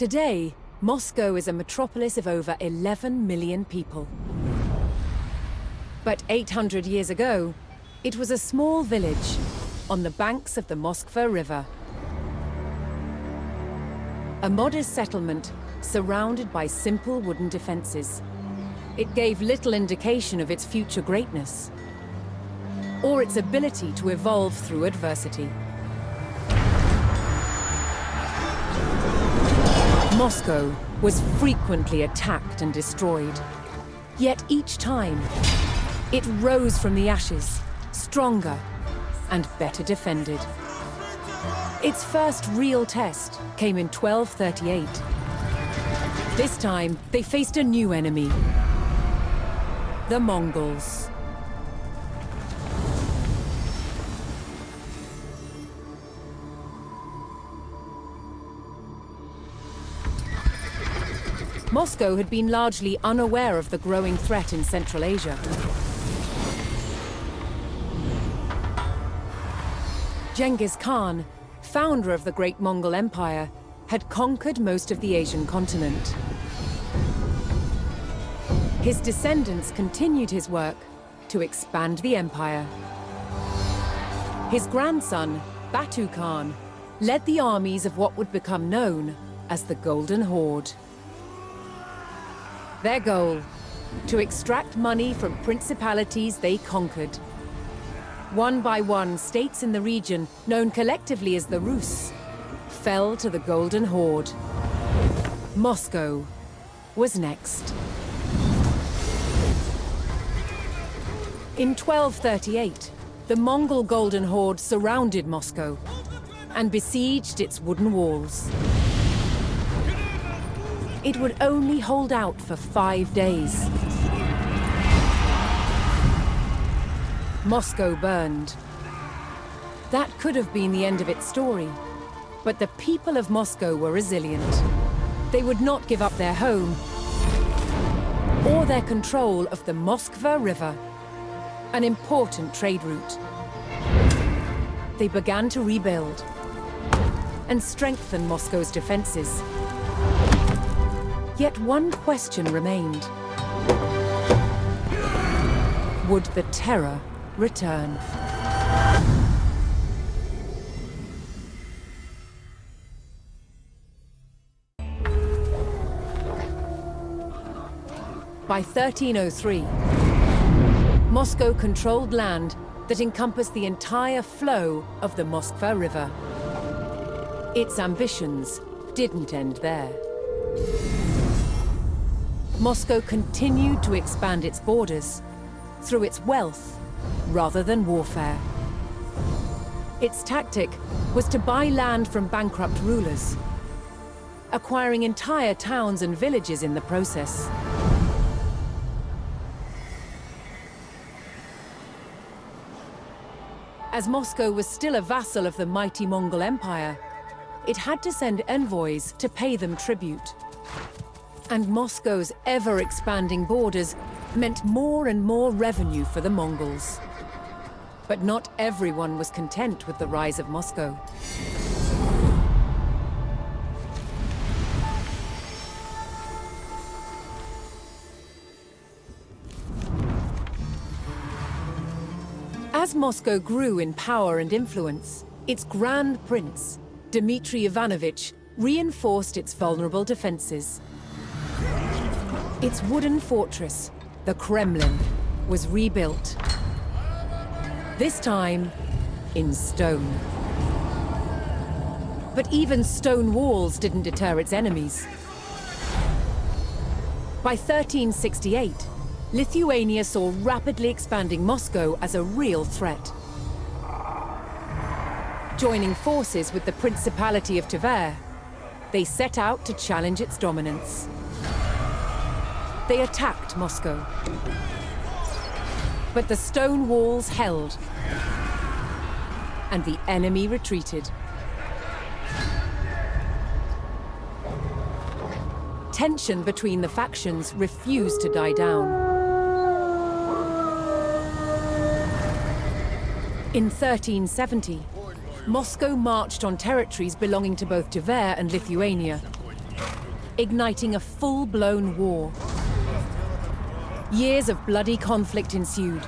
Today, Moscow is a metropolis of over 11 million people. But 800 years ago, it was a small village on the banks of the Moskva River. A modest settlement surrounded by simple wooden defenses. It gave little indication of its future greatness, or its ability to evolve through adversity. Moscow was frequently attacked and destroyed. Yet each time, it rose from the ashes, stronger and better defended. Its first real test came in 1238. This time, they faced a new enemy: the Mongols. Moscow had been largely unaware of the growing threat in Central Asia. Genghis Khan, founder of the Great Mongol Empire, had conquered most of the Asian continent. His descendants continued his work to expand the empire. His grandson, Batu Khan, led the armies of what would become known as the Golden Horde. Their goal: to extract money from principalities they conquered. One by one, states in the region, known collectively as the RUS, fell to the Golden Horde. Moscow was next. In 1238, the Mongol Golden Horde surrounded Moscow and besieged its wooden walls. It would only hold out for 5 days. Moscow burned. That could have been the end of its story, but the people of Moscow were resilient. They would not give up their home or their control of the Moskva River, an important trade route. They began to rebuild and strengthen Moscow's defenses. Yet one question remained: would the terror return? By 1303, Moscow controlled land that encompassed the entire flow of the Moskva River. Its ambitions didn't end there. Moscow continued to expand its borders through its wealth rather than warfare. Its tactic was to buy land from bankrupt rulers, acquiring entire towns and villages in the process. As Moscow was still a vassal of the mighty Mongol Empire, it had to send envoys to pay them tribute. And Moscow's ever-expanding borders meant more and more revenue for the Mongols. But not everyone was content with the rise of Moscow. As Moscow grew in power and influence, its Grand Prince, Dmitry Ivanovich, reinforced its vulnerable defenses. Its wooden fortress, the Kremlin, was rebuilt. This time, in stone. But even stone walls didn't deter its enemies. By 1368, Lithuania saw rapidly expanding Moscow as a real threat. Joining forces with the Principality of Tver, they set out to challenge its dominance. They attacked Moscow. But the stone walls held, and the enemy retreated. Tension between the factions refused to die down. In 1370, Moscow marched on territories belonging to both Tver and Lithuania, igniting a full-blown war. Years of bloody conflict ensued,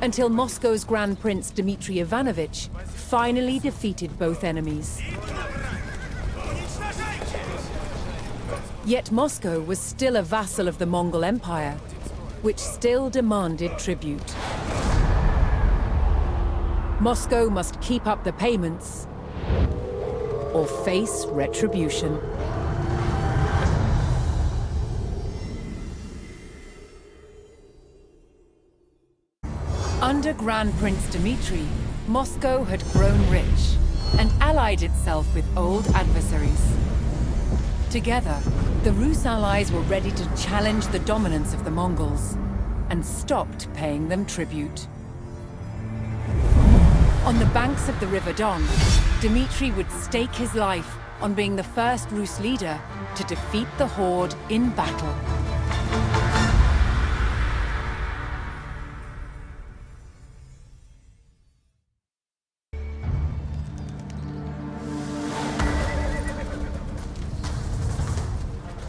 until Moscow's Grand Prince Dmitry Ivanovich finally defeated both enemies. Yet Moscow was still a vassal of the Mongol Empire, which still demanded tribute. Moscow must keep up the payments or face retribution. Under Grand Prince Dmitry, Moscow had grown rich and allied itself with old adversaries. Together, the Rus allies were ready to challenge the dominance of the Mongols and stopped paying them tribute. On the banks of the River Don, Dmitry would stake his life on being the first Rus leader to defeat the Horde in battle.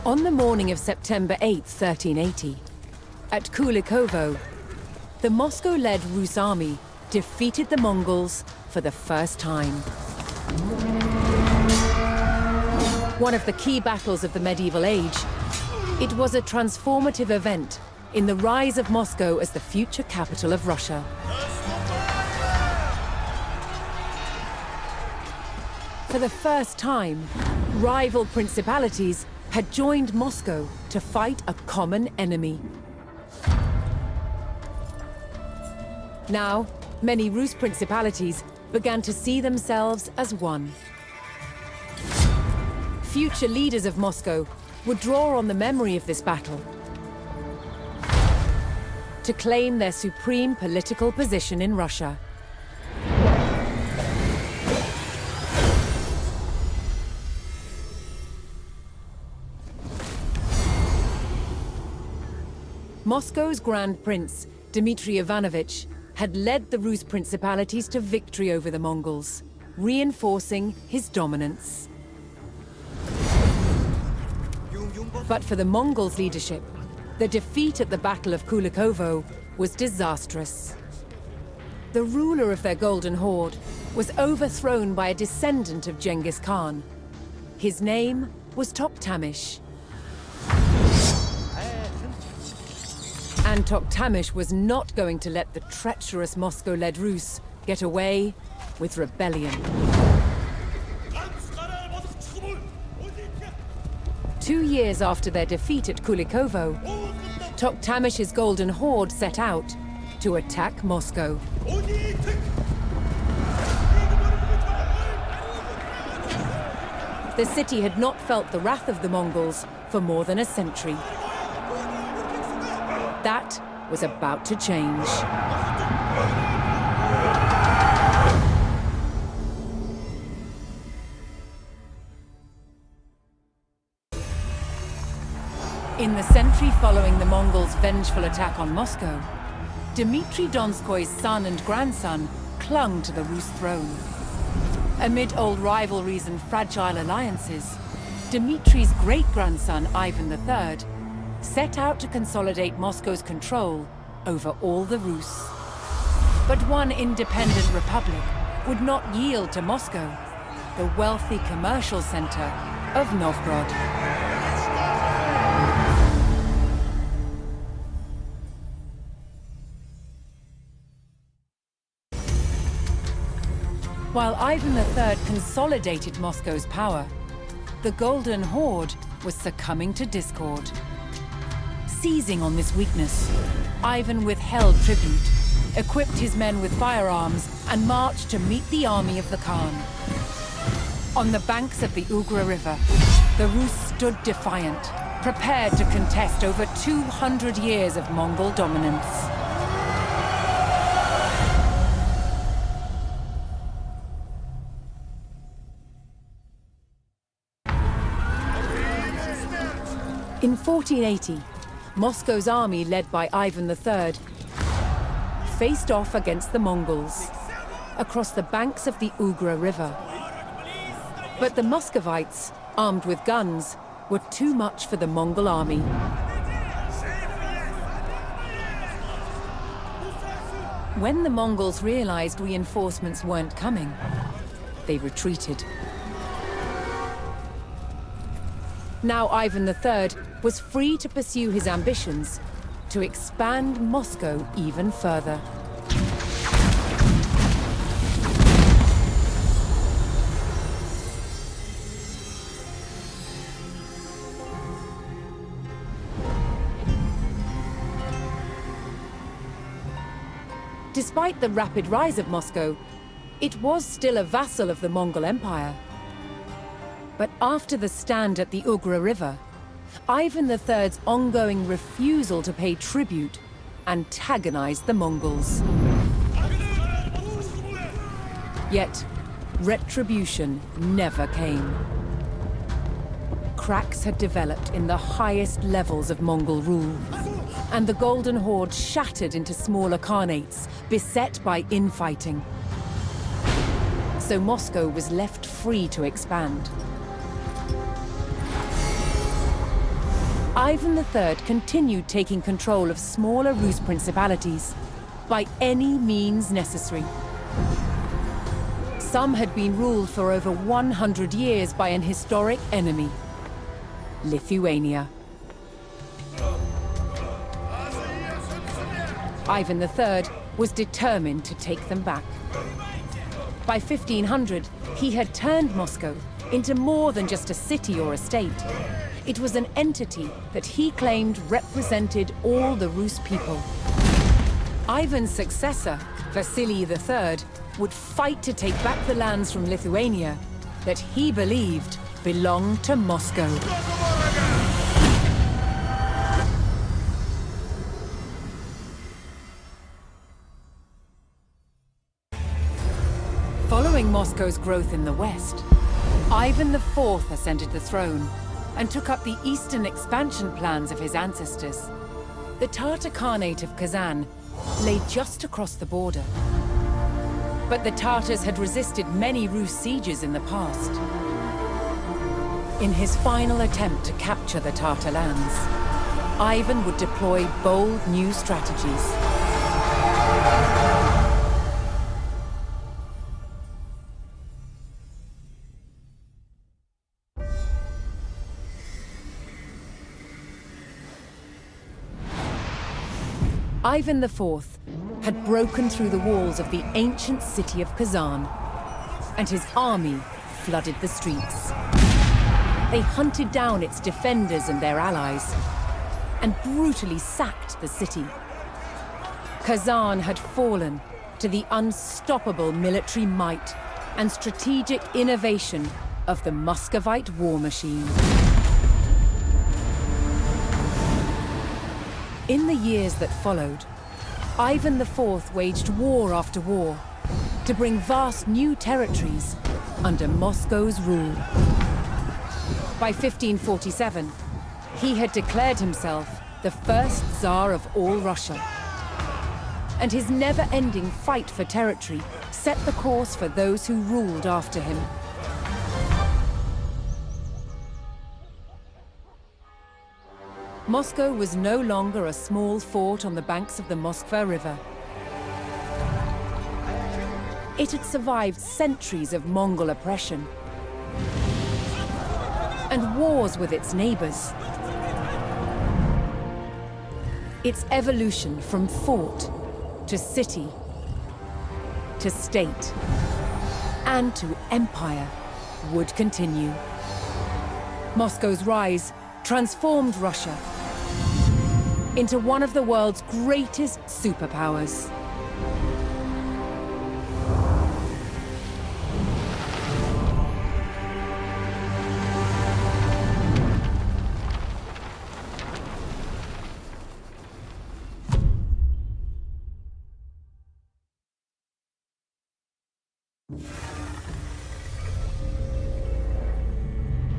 On the morning of September 8, 1380, at Kulikovo, the Moscow-led Rus army defeated the Mongols for the first time. One of the key battles of the medieval age, it was a transformative event in the rise of Moscow as the future capital of Russia. For the first time, rival principalities had joined Moscow to fight a common enemy. Now, many Rus principalities began to see themselves as one. Future leaders of Moscow would draw on the memory of this battle to claim their supreme political position in Russia. Moscow's Grand Prince, Dmitry Ivanovich, had led the Rus principalities to victory over the Mongols, reinforcing his dominance. But for the Mongols' leadership, the defeat at the Battle of Kulikovo was disastrous. The ruler of their Golden Horde was overthrown by a descendant of Genghis Khan. His name was Toktamish. And Toktamish was not going to let the treacherous Moscow-led Rus get away with rebellion. 2 years after their defeat at Kulikovo, Toktamish's Golden Horde set out to attack Moscow. The city had not felt the wrath of the Mongols for more than a century. That was about to change. In the century following the Mongols' vengeful attack on Moscow, Dmitry Donskoy's son and grandson clung to the Rus throne. Amid old rivalries and fragile alliances, Dmitry's great-grandson Ivan III set out to consolidate Moscow's control over all the Rus. But one independent republic would not yield to Moscow, the wealthy commercial center of Novgorod. While Ivan III consolidated Moscow's power, the Golden Horde was succumbing to discord. Seizing on this weakness, Ivan withheld tribute, equipped his men with firearms, and marched to meet the army of the Khan. On the banks of the UGRA River, the Rus stood defiant, prepared to contest over 200 years of Mongol dominance. In 1480, Moscow's army, led by Ivan III, faced off against the Mongols across the banks of the UGRA River. But the Muscovites, armed with guns, were too much for the Mongol army. When the Mongols realized reinforcements weren't coming, they retreated. Now Ivan III was free to pursue his ambitions to expand Moscow even further. Despite the rapid rise of Moscow, it was still a vassal of the Mongol Empire. But after the stand at the UGRA River, Ivan III's ongoing refusal to pay tribute antagonized the Mongols. Yet, retribution never came. Cracks had developed in the highest levels of Mongol rule, and the Golden Horde shattered into smaller khanates, beset by infighting. So Moscow was left free to expand. Ivan III continued taking control of smaller Rus principalities by any means necessary. Some had been ruled for over 100 years by an historic enemy, Lithuania. Ivan III was determined to take them back. By 1500, he had turned Moscow into more than just a city or a state. It was an entity that he claimed represented all the Rus people. Ivan's successor, Vasily III, would fight to take back the lands from Lithuania that he believed belonged to Moscow. Following Moscow's growth in the west, Ivan IV ascended the throne and took up the eastern expansion plans of his ancestors. The Tatar Khanate of Kazan lay just across the border. But the Tatars had resisted many Rus sieges in the past. In his final attempt to capture the Tatar lands, Ivan would deploy bold new strategies. Ivan IV had broken through the walls of the ancient city of Kazan, and his army flooded the streets. They hunted down its defenders and their allies, and brutally sacked the city. Kazan had fallen to the unstoppable military might and strategic innovation of the Muscovite war machine. In the years that followed, Ivan IV waged war after war to bring vast new territories under Moscow's rule. By 1547, he had declared himself the first Tsar of all Russia. And his never-ending fight for territory set the course for those who ruled after him. Moscow was no longer a small fort on the banks of the Moskva River. It had survived centuries of Mongol oppression and wars with its neighbors. Its evolution from fort to city to state and to empire would continue. Moscow's rise transformed Russia into one of the world's greatest superpowers.